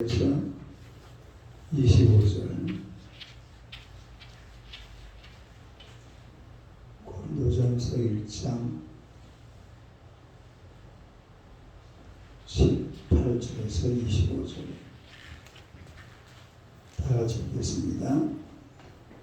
그래서 25절 고린도전서 1장 18절에서 25절 다 같이 읽겠습니다.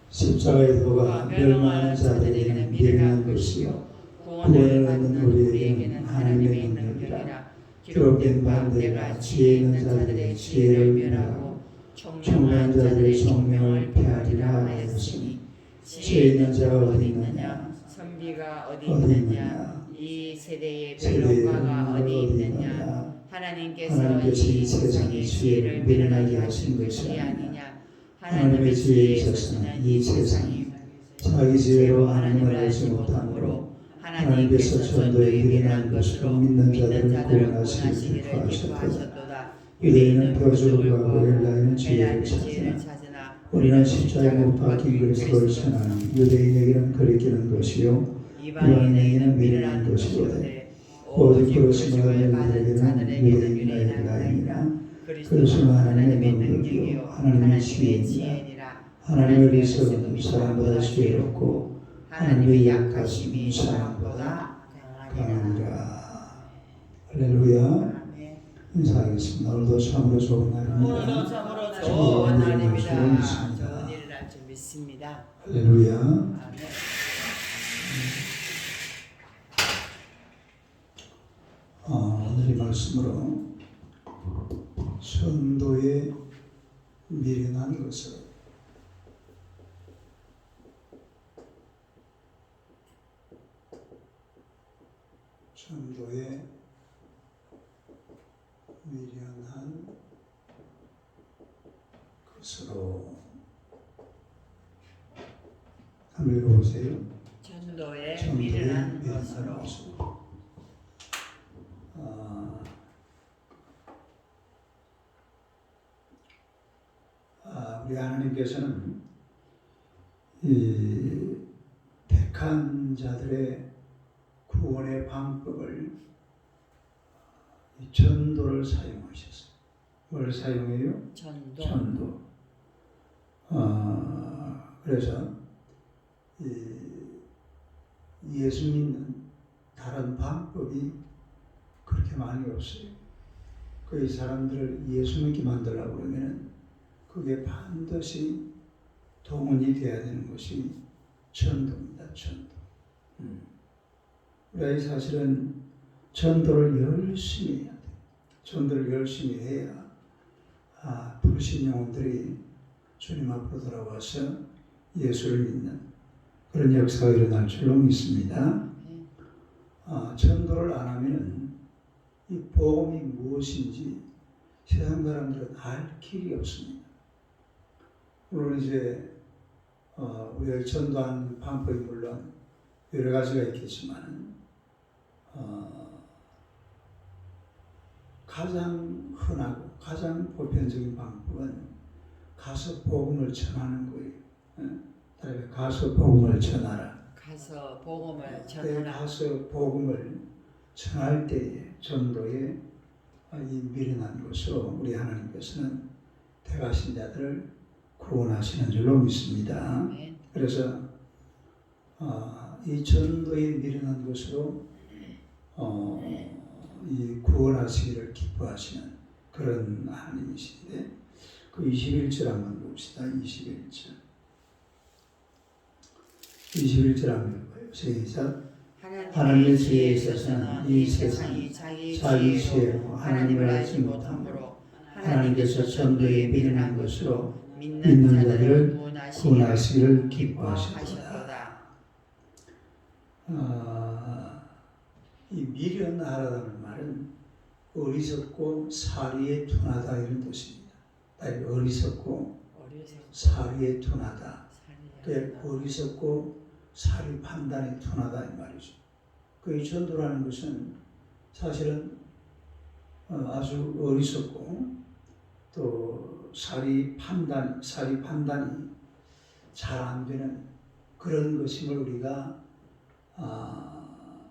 십자가의 도가 멸망하는 자들에게는 미련한 것이요 구원을 얻는 우리에게는 하나님의 능력이라. 기록된 바 내가 지혜 있는 자들의 지혜를 멸하고 총명한 자들의 총명을 폐하리라 하였으니 지혜 있는 자가 어디 있느냐, 선비가 어디 있느냐, 이 세대의 변론가가 어디 있느냐. 하나님께서 이 세상의 지혜를 미련하게 하신 것이 아니냐. 하나님의 지혜에 있어서는 이 세상이 자기 지혜로 하나님을 알지 못하므로 하나님께서 전도에 미련한 것으로 믿는 자들을 구원하시기를 기뻐하셨도다. 유대인은 표적을 구하고 헬라인은 지혜를 찾으나 우리는 십자가에 못 박힌 그리스도를 전하는 유대인에게는 거리끼는 것이요 이방인에게는 미련한 것이로되 오직 그것을 받은 자들에게는 유대인이나 그리스도는 하나님의 능력이요 하나님의 지혜니라. 하나님의 리서는 사람보다 지혜롭고 하나님의 약하심이 사람보다 강하니라. 할렐루야. 인사하겠습니다. 오늘도 참으로 좋은 날입니다. 오늘도 참으로 좋은 날입니다. 좋은 일을 할 줄 믿습니다. 할렐루야. 아멘. 오늘 이 말씀으로 전도에 미련한 것을 전도에 미련한 것으로 한번 읽어보세요. 전도에 미련한 것으로. 우리 하나님께서는 이 택한 자들의 구원의 방법을 전도를 사용하셨어요. 뭘 사용해요? 전도. 그래서 예수 믿는 다른 방법이 그렇게 많이 없어요. 그 사람들을 예수 믿게 만들려고 그러면 그게 반드시 동원이 돼야 되는 것이 전도입니다. 전도. 우리가 사실은 전도를 열심히 해야 돼요. 전도를 열심히 해야 불신 영혼들이 주님 앞으로 돌아와서 예수를 믿는 그런 역사가 일어날 줄로 믿습니다. 전도를 안 하면 이 복음이 무엇인지 세상 사람들은 알 길이 없습니다. 물론 이제 우리가 전도하는 방법이 물론 여러 가지가 있겠지만 가장 흔하고 가장 보편적인 방법은 가서 복음을 전하는 거예요. 다음에 가서 복음을 전하라. 가서 복음을 전하라. 가서 복음을 전할 때에 전도에 이 미련한 것으로 우리 하나님께서는 택하신 자들을 구원하시는 줄로 믿습니다. 그래서 이 전도에 미련한 것으로 이 구원하시기를 기뻐하시는 그런 하나님이신데 그 21절 한번 봅시다. 21절 한번 읽어요. 시작. 하나님의 지혜에 있어서는 이 세상이 자기 지혜로 하나님을 알지 못하므로 하나님께서 전도에 미련한 것으로 믿는 자들을 구원하시기를 기뻐하셨도다. 이 미련하다는 말은 어리석고 사리에 둔하다 이런 뜻입니다. 어리석고 사리에 둔하다. 어리석고 사리 판단에 둔하다 이 말이죠. 그 전도라는 것은 사실은 아주 어리석고 또 사리 판단이 잘 안 되는 그런 것임을 우리가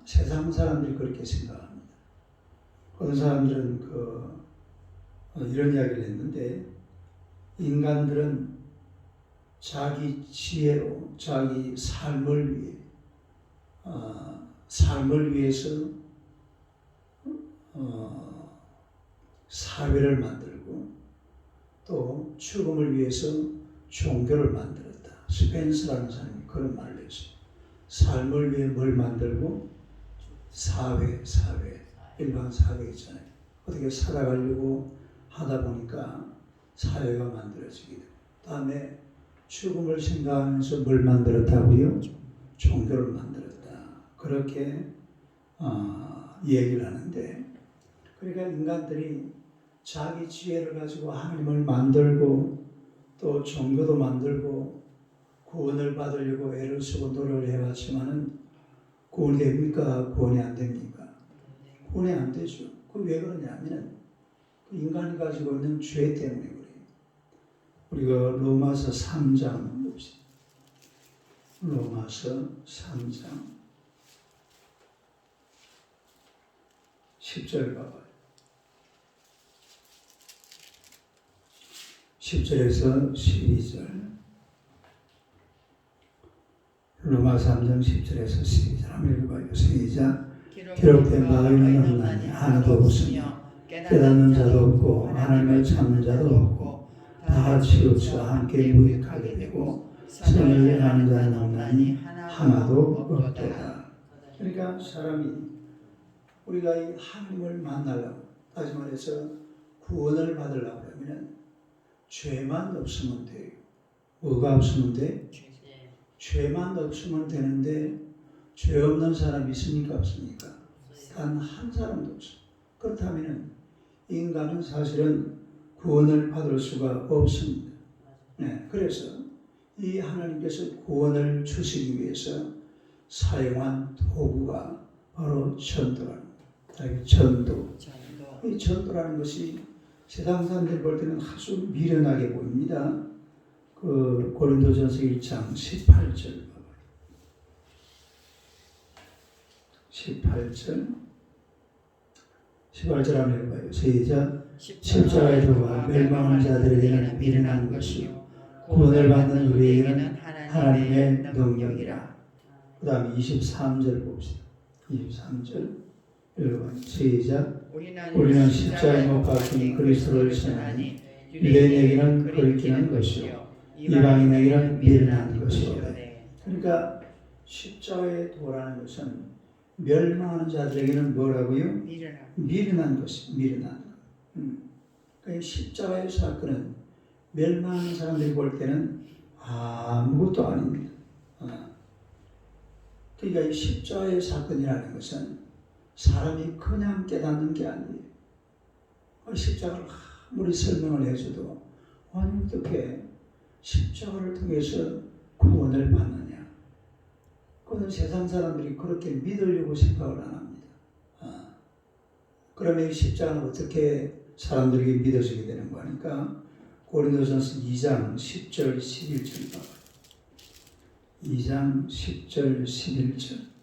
세상 사람들이 그렇게 생각합니다. 어떤 사람들은 이런 이야기를 했는데 인간들은 자기 지혜로 자기 삶을 위해서 사회를 만들고 또 죽음을 위해서 종교를 만들었다. 스펜스라는 사람이 그런 말을 했어요. 삶을 위해 뭘 만들고? 사회, 일반 사회 있잖아요. 어떻게 살아가려고 하다 보니까 사회가 만들어지게 되고, 다음에 죽음을 생각하면서 뭘 만들었다고요? 종교를 만들었다. 그렇게 얘기를 하는데, 그러니까 인간들이 자기 지혜를 가지고 하나님을 만들고 또 종교도 만들고 구원을 받으려고 애를 쓰고 노력을 해왔지만은 구원이 됩니까? 구원이 안 됩니까? 구원이 안 되죠. 그 왜 그러냐면은 그 인간이 가지고 있는 죄 때문에 그래요. 우리가 로마서 3장 봅시다. 로마서 3장 10절 봐봐요. 10절에서 12절. 로마 3장 10절에서 12절 한번 읽어봐요. 시작. 기록된 바가 있는 만이 하나도 없으며 깨닫는 자도 없고 하나님을 찾는 자도 없고 다 치우쳐 함께 무익하게 되고 선을 행하는 자는 없나니 하나도 없도다. 그러니까 사람이 우리가 이 하나님을 만나려고, 다시 말해서 구원을 받으려고 하면 죄만 없으면 돼요. 뭐가 없으면 돼? 죄만 없으면 되는데 죄 없는 사람이 있습니까? 없습니까? 단 한 사람도 없어요. 그렇다면 인간은 사실은 구원을 받을 수가 없습니다. 네, 그래서 이 하나님께서 구원을 주시기 위해서 사용한 도구가 바로 전도라는 거예요. 전도. 이 전도라는 것이 세상 사람들 볼 때는 아주 미련하게 보입니다. 그 고린도전서 1장 18절 봐봐요. 18절 한번 해봐요. 시작. 십자가의 도가 멸망하는 자들에게는 미련한 것이요 구원을 받는 우리에게는 하나님의 능력이라. 그 다음에 23절 봅시다. 23절 읽어봐요. 시작. 우리는 십자가에 못 박힌 그리스도를 전하니 유대인에게는 거리끼는 것이요 이방인에게는 미련한 것이요. 그러니까 십자가의 도라는 것은 멸망하는 자들에게는 뭐라고요? 미련한 것이 미련한 것. 그러니까 십자가의 사건은 멸망하는 사람들이 볼 때는 아무것도 아닙니다. 그러니까 이 십자가의 사건이라는 것은 사람이 그냥 깨닫는 게 아니에요. 십자가를 아무리 설명을 해줘도 아니 어떻게 십자가를 통해서 구원을 받느냐. 그건 세상 사람들이 그렇게 믿으려고 생각을 안 합니다. 그러면 이 십자가는 어떻게 사람들에게 믿어지게 되는 거 하니까 고린도전서 2장 10절 11절 봐봐요. 2장 10절 11절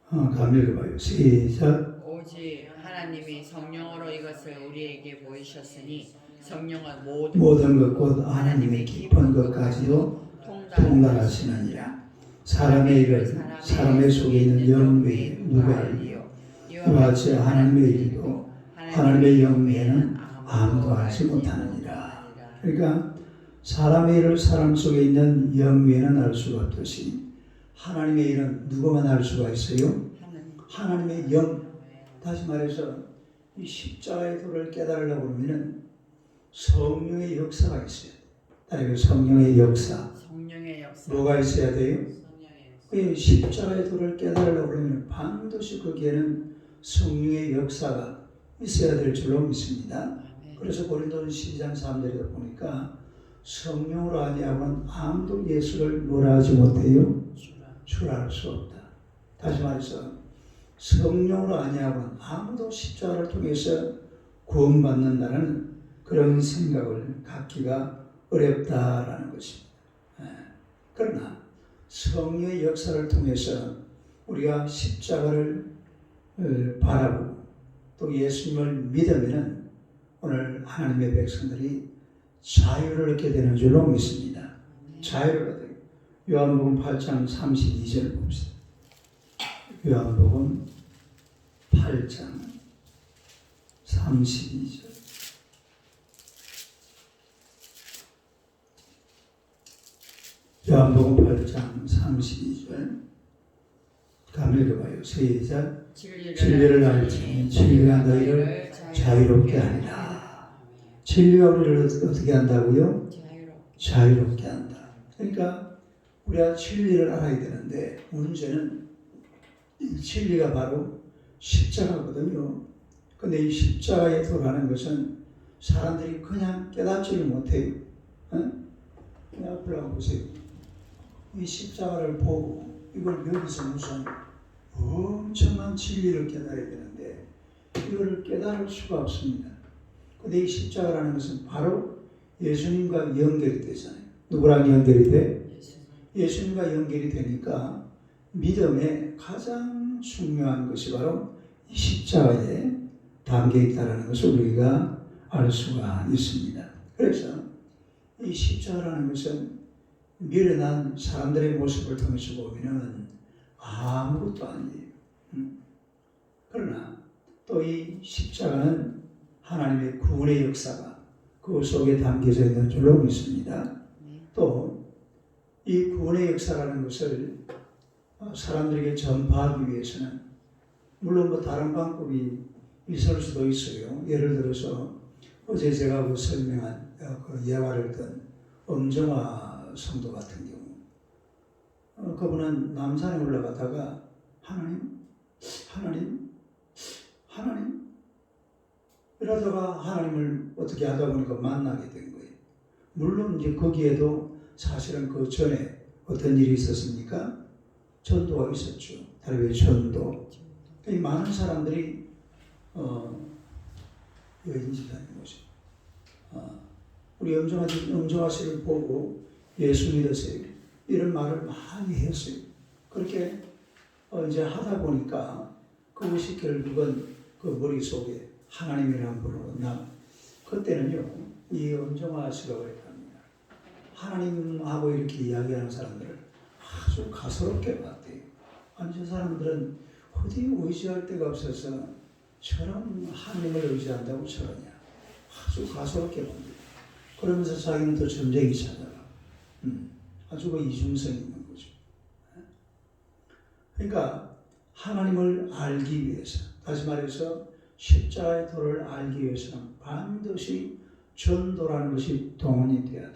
감히 읽어봐요. 시작. 오직 하나님이 성령으로 이것을 우리에게 보이셨으니 성령은 모든 것 곧 하나님의 깊은 것까지도 통달하시느니라. 사람의 일을 사람의 속에 있는 영 외에 누가 알리요? 이와 같이 하나님의 일도 하나님의 영 외에는 아무도 알지 못하느니라. 그러니까 사람의 일을 사람 속에 있는 영 외에는 알 수가 없듯이 하나님의 일은 누구만 알 수가 있어요? 하나님의 영. 다시 말해서 이 십자가의 도를 깨달으려고 하면 성령의 역사가 있어요. 성령의 역사. 뭐가 있어야 돼요? 그 십자가의 도를 깨달으려고 하면 반드시 거기에는 성령의 역사가 있어야 될 줄로 믿습니다. 그래서 고린도전 12장 3절에 보니까 성령으로 아니하면 아무도 예수를 뭐라 하지 못해요? 주라 할 수 없다. 다시 말해서 성령으로 아니하면 아무도 십자가를 통해서 구원받는다는 그런 생각을 갖기가 어렵다라는 것입니다. 그러나 성령의 역사를 통해서 우리가 십자가를 바라보고 또 예수님을 믿으면은 오늘 하나님의 백성들이 자유를 얻게 되는 줄로 믿습니다. 자유를 얻어요. 요한복음 8장 32절을 봅시다. 요한복음 8장 32절. 요한복음 8장 32절. 한번 읽어봐요. 시작. 진리를 알지니 진리가 너희를 자유롭게 하리라. 진리가 우리를 어떻게 한다고요? 자유롭게 한다. 그러니까 우리가 진리를 알아야 되는데 문제는 이 진리가 바로 십자가거든요. 근데 이 십자가에 들어가는 것은 사람들이 그냥 깨닫지를 못해요. 그냥 앞을 한번 보세요. 이 십자가를 보고 이걸 여기서 무슨 엄청난 진리를 깨달아야 되는데 이거를 깨달을 수가 없습니다. 근데 이 십자가라는 것은 바로 예수님과 연결이 되잖아요. 누구랑 연결이 돼? 예수님과 연결이 되니까 믿음의 가장 중요한 것이 바로 이 십자가에 담겨 있다는 것을 우리가 알 수가 있습니다. 그래서 이 십자가라는 것은 미련한 사람들의 모습을 통해서 보면은 아무것도 아니에요. 그러나 또 이 십자가는 하나님의 구원의 역사가 그 속에 담겨져 있는 줄로 믿습니다. 또 이 구원의 역사라는 것을 사람들에게 전파하기 위해서는 물론 뭐 다른 방법이 있을 수도 있어요. 예를 들어서 어제 제가 설명한 그 예화를 든 엄정화 성도 같은 경우 그분은 남산에 올라가다가 하나님 이러다가 하나님을 어떻게 하다 보니까 만나게 된 거예요. 물론 이제 거기에도 사실은 그 전에 어떤 일이 있었습니까? 전도가 있었죠. 다른 전도. 많은 사람들이 여인 집사님 모습. 우리 엄정화 씨를 보고 예수 믿으세요. 이런 말을 많이 했어요. 그렇게 이제 하다 보니까 그것이 결국은 그 머릿속에 하나님이라는 분으로 그때는요, 이 엄정화 씨가 그랬답니다. 하나님하고 이렇게 이야기하는 사람들을 아주 가소롭게 봤대요. 아니, 저 사람들은 어디 의지할 데가 없어서 저런 하나님을 의지한다고 저러냐. 아주 가소롭게 본대요. 그러면서 자기는 또 점쟁이 찾아가. 아주 그 이중성이 있는 거죠. 그러니까 하나님을 알기 위해서, 다시 말해서 십자가의 도를 알기 위해서는 반드시 전도라는 것이 동원이 돼야 돼.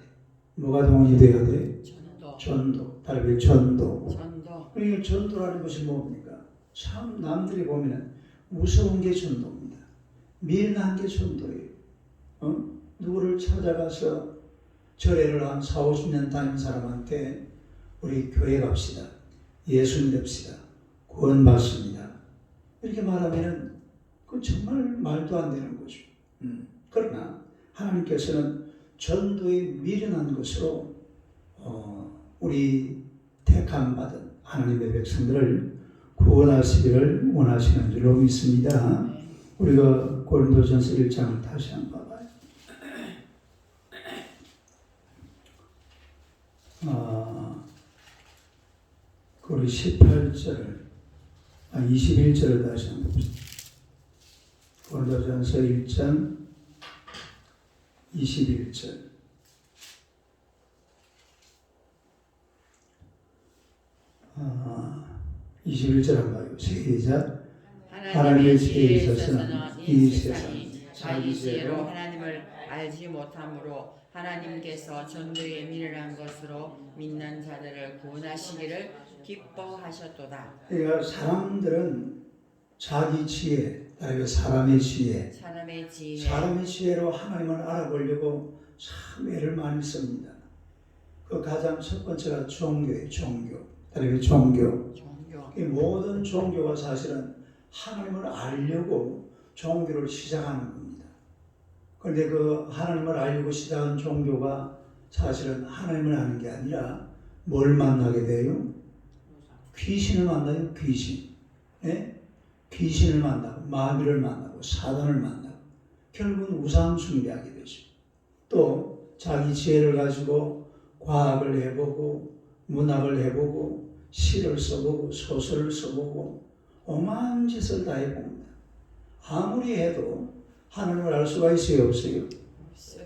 뭐가 동원이 돼야 돼? 전도. 다르게 전도. 그러니까 전도라는 것이 뭡니까? 참 남들이 보면 무서운 게 전도입니다. 미련한 게 전도예요. 누구를 찾아가서 절에를 한 4, 50년 다닌 사람한테 우리 교회 갑시다. 예수 믿읍시다. 구원받습니다. 이렇게 말하면은 그건 정말 말도 안 되는 거죠. 그러나 하나님께서는 전도에 미련한 것으로 우리 택함받은 하나님의 백성들을 구원하시기를 원하시는 줄로 믿습니다. 우리가 고린도전서 1장을 다시 한번 봐봐요. 우리 18절, 21절을 다시 한번 봅시다. 고린도전서 1장 21절. 아, 21절 한번 봐요. 시작. 하나님의 지혜에 있어서는 이 세상이 자기 지혜로 하나님을 알지 못함으로 하나님께서 전도에 미련한 것으로 믿는 자들을 구원하시기를 기뻐하셨도다. 그러니까 사람들은 자기 지혜, 그리고 사람의 지혜로 하나님을 알아보려고 참 애를 많이 씁니다. 그 가장 첫 번째가 종교예요. 그리고 종교. 모든 종교가 사실은 하나님을 알려고 종교를 시작하는 겁니다. 그런데 그 하나님을 알려고 시작한 종교가 사실은 하나님을 아는 게 아니라 뭘 만나게 돼요? 귀신을 만나요. 귀신. 네? 귀신을 만나고 마귀를 만나고 만나고 사단을 만나고 결국은 우상 숭배하게 되죠. 또 자기 지혜를 가지고 과학을 해보고 문학을 해보고 시를 써보고 소설을 써보고 오만 짓을 다 해봅니다. 아무리 해도 하나님을 알 수가 있어요, 없어요?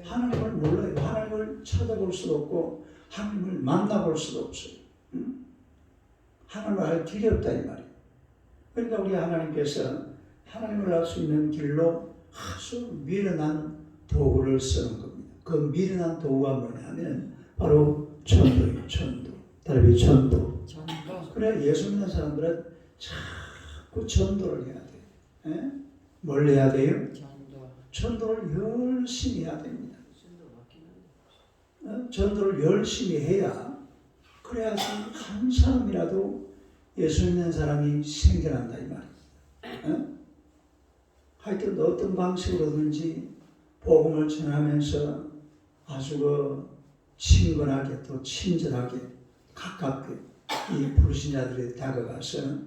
하나님을 몰라요. 하나님을 찾아볼 수도 없고 하나님을 만나볼 수도 없어요. 하나님을 알 길이 없다 이 말이에요. 그러니까 우리 하나님께서 하나님을 알 수 있는 길로 아주 미련한 도구를 쓰는 겁니다. 그 미련한 도구가 뭐냐면 바로 전도예요. 전도. 다른 전도. 그래 예수 믿는 사람들은 자꾸 전도를 해야 돼요. 예? 뭘 해야 돼요? 전도를 열심히 해야 됩니다. 전도를 열심히 해야 그래야지 한 사람이라도 예수 믿는 사람이 생겨난다 이 말이에요. 하여튼 어떤 방식으로든지 복음을 전하면서 아주 친근하게 또 친절하게 가깝게 이 불신자들에 다가가서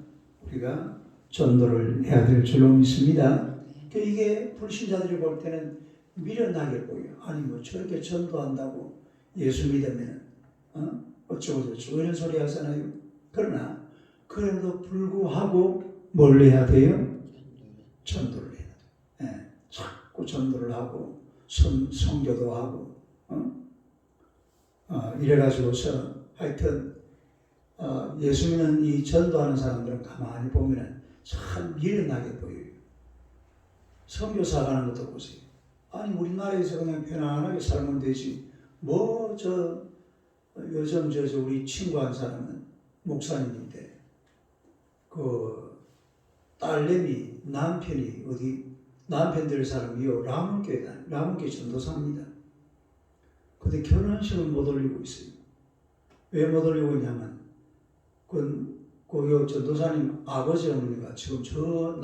우리가 전도를 해야 될 줄로 믿습니다. 이게 불신자들이 볼 때는 미련하게 보여요. 아니 뭐 저렇게 전도한다고 예수 믿으면 어쩌고 저쩌고 이런 소리 하잖아요. 그러나 그래도 불구하고 뭘 해야 돼요? 전도를 해야 돼요. 네, 자꾸 전도를 하고 선교도 하고 이래가지고서 하여튼 예수 믿는 이 전도하는 사람들은 가만히 보면 참 미련하게 보여요. 선교사 가는 것도 보세요. 아니 우리나라에서 그냥 편안하게 살면 되지. 뭐 요즘 우리 친구 한 사람은 목사님인데 그 딸내미 남편이 남편 될 사람이요 라문교회 전도사입니다. 근데 결혼식을 못 올리고 있어요. 왜 못 올리고 있냐면 그 전도사님 아버지 어머니가 지금 저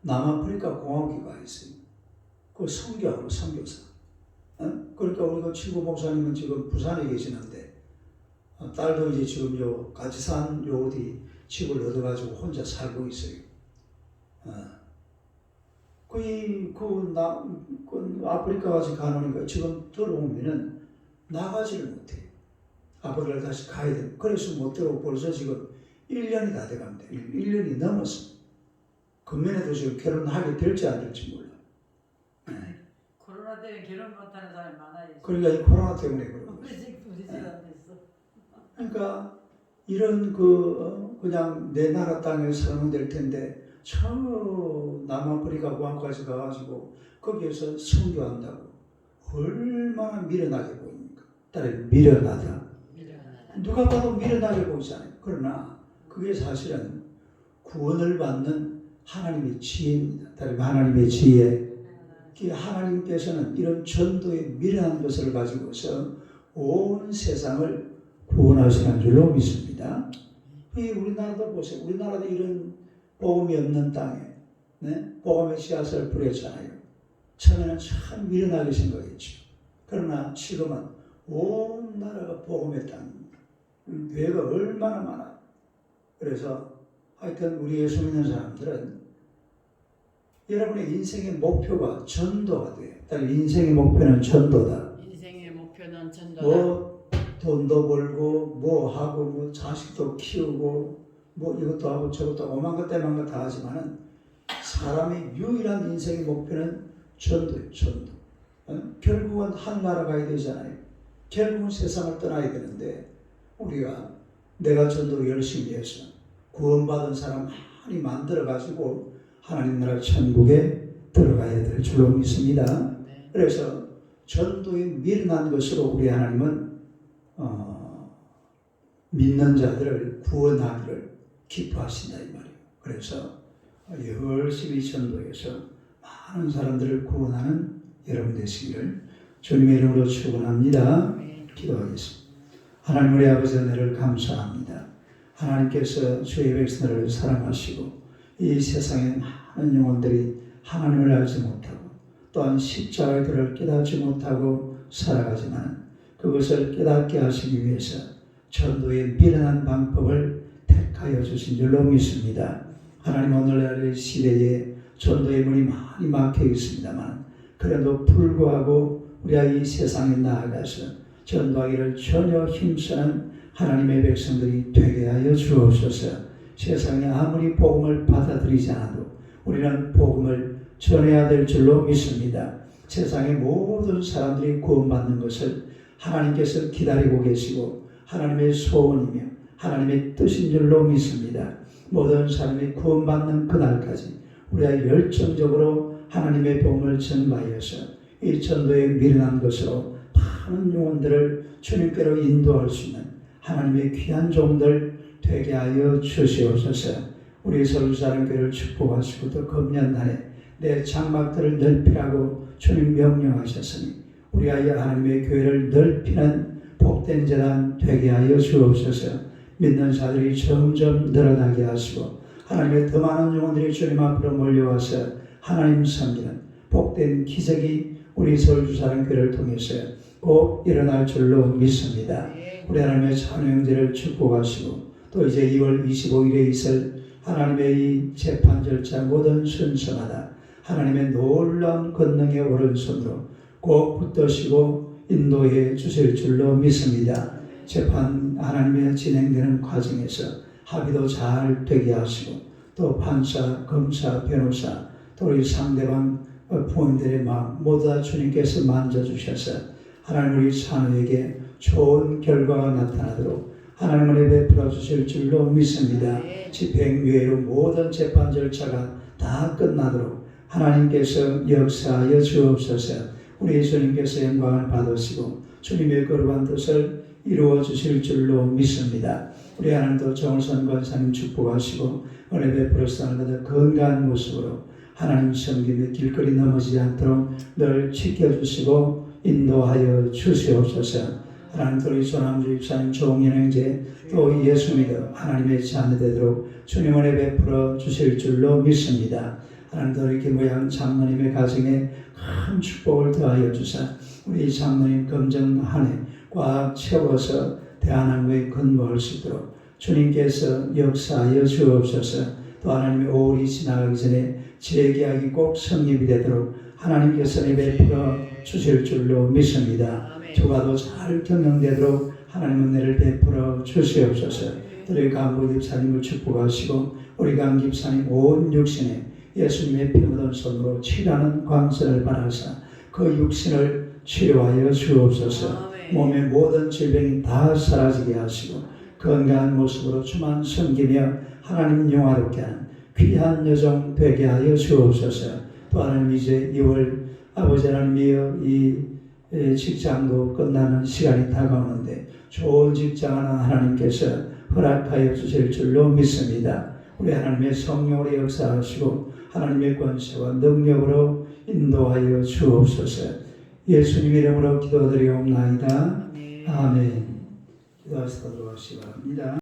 남아프리카 공화국에 가 있어요. 그 선교하고 선교사. 그러니까 우리 그 친구 목사님은 지금 부산에 계시는데 딸도 이제 지금 같이 산 어디 집을 얻어가지고 혼자 살고 있어요. 아프리카까지 가노니까 지금 들어오면은 나가지를 못해요. 아프리카를 다시 가야 돼요. 그래서 못 들어오고 벌써 지금 1년이 다 돼갑니다. 1년이 넘었어. 금년에도 지금 결혼하게 될지 안 될지 몰라. 코로나 때문에 결혼 못하는 사람이 많아요. 그러니까 이 코로나 때문에 그런 거죠. 그러니까 이런 그냥 내 나라 땅에 살면 될 텐데 저 남아프리카 공항까지 가가지고 거기에서 선교한다고 얼마나 미련하게 보입니까? 딸이 미련하다. 누가 봐도 미련하게 보이잖아요. 그러나 그게 사실은 구원을 받는 하나님의 지혜입니다. 딸이 하나님의 지혜. 하나님께서는 이런 전도의 미련한 것을 가지고서 온 세상을 구원하시는 줄로 믿습니다. 우리나라도 보세요. 우리나라도 이런 복음이 없는 땅에 복음의 씨앗을 뿌렸잖아요. 처음에는 참 미련하게 생각했죠. 그러나 지금은 온 나라가 복음의 땅입니다. 교회가 얼마나 많아요. 그래서 하여튼 우리 예수 믿는 사람들은 여러분의 인생의 목표가 전도가 돼요. 인생의 목표는 전도다. 인생의 목표는 전도다. 뭐 돈도 벌고 뭐 하고 뭐 자식도 키우고 뭐 이것도 하고 저것도 하고 오만 것 때만 것 다 하지만은 사람의 유일한 인생의 목표는 전도예요. 전도. 결국은 한 나라 가야 되잖아요. 결국은 세상을 떠나야 되는데 우리가 내가 전도 열심히 해서 구원받은 사람 많이 만들어가지고 하나님 나라 천국에 들어가야 될 줄로 믿습니다. 그래서 전도에 미련한 것으로 우리 하나님은 믿는 자들을 구원하기를 기뻐하신다 이 말이에요. 그래서 열심히 전도해서 많은 사람들을 구원하는 여러분 되시기를 주님의 이름으로 축원합니다. 기도하겠습니다. 하나님 우리 아버지 은혜를 감사합니다. 하나님께서 주의 백성들을 사랑하시고 이 세상에 많은 영혼들이 하나님을 알지 못하고 또한 십자가의 도를 깨닫지 못하고 살아가지만 그것을 깨닫게 하시기 위해서 전도의 미련한 방법을 택하여 주신 줄로 믿습니다. 하나님 오늘날 시대에 전도의 문이 많이 막혀 있습니다만 그래도 불구하고 우리가 이 세상에 나아가서 전도하기를 전혀 힘쓰는 하나님의 백성들이 되게 하여 주옵소서. 세상에 아무리 복음을 받아들이지 않아도 우리는 복음을 전해야 될 줄로 믿습니다. 세상의 모든 사람들이 구원받는 것을 하나님께서 기다리고 계시고 하나님의 소원이며 하나님의 뜻인 줄로 믿습니다. 모든 사람이 구원받는 그날까지 우리가 열정적으로 하나님의 복음을 전하여서 이 전도에 미련한 것으로 많은 영혼들을 주님께로 인도할 수 있는 하나님의 귀한 종들 되게 하여 주시옵소서. 우리 서울사랑교회를 축복하시고 또 금년날에 내 장막들을 넓히라고 주님 명령하셨으니 우리가 이 하나님의 교회를 넓히는 복된 재단 되게 하여 주옵소서. 믿는 자들이 점점 늘어나게 하시고 하나님의 더 많은 영혼들이 주님 앞으로 몰려와서 하나님 섬기는 복된 기적이 우리 서울주사랑교회를 통해서 꼭 일어날 줄로 믿습니다. 우리 하나님의 찬양제를 축복하시고 또 이제 2월 25일에 있을 하나님의 이 재판 절차 모든 순서마다 하나님의 놀라운 권능의 오른손으로 꼭 붙드시고 인도해 주실 줄로 믿습니다. 재판 하나님의 진행되는 과정에서 합의도 잘 되게 하시고 또 판사, 검사, 변호사 또 우리 상대방 부모님들의 마음 모두 다 주님께서 만져주셔서 하나님 우리 자녀에게 좋은 결과가 나타나도록 하나님 은혜 베풀어 주실 줄로 믿습니다. 집행유예로 모든 재판 절차가 다 끝나도록 하나님께서 역사하여 주옵소서. 우리 예수님께서 영광을 받으시고 주님의 거룩한 뜻을 이루어 주실 줄로 믿습니다. 우리 하나님도 정선 권사님 축복하시고 은혜 베풀어서 하는 건강한 모습으로 하나님 섬김의 길거리 넘어지지 않도록 늘 지켜주시고 인도하여 주시옵소서. 하나님 또 우리 소남주 집사님 종연행제 또 예수 믿어 하나님의 자녀 되도록 주님 은혜 베풀어 주실 줄로 믿습니다. 하나님 또 우리 김모양 장로님의 가정에 큰 축복을 더하여 주사 우리 장로님 검정 한 해 꽉 채워서 대한항구에 근무할 수 있도록 주님께서 역사하여 주옵소서. 또 하나님의 5월이 지나가기 전에 재계약이 꼭 성립이 되도록 하나님께서 베풀어 주실 줄로 믿습니다. 조가도 잘 경영되도록 하나님 은혜를 베풀어 주시옵소서. 우리 강구 집사님을 축복하시고 우리 강 집사님 온 육신에 예수님의 피 묻은 손으로 치료하는 광선을 받아서 그 육신을 치료하여 주옵소서. 몸의 모든 질병이 다 사라지게 하시고 건강한 모습으로 주만 섬기며 하나님 영화롭게 하는 귀한 여정 되게 하여 주옵소서. 또 하나님 이제 2월 아버지 하나님이여 이 직장도 끝나는 시간이 다가오는데 좋은 직장을 하나님께서 허락하여 주실 줄로 믿습니다. 우리 하나님의 성령으로 역사하시고 하나님의 권세와 능력으로 인도하여 주옵소서. 예수님 이름으로 기도드리옵나이다. 아멘. 기도하시도록 하시기 바랍니다.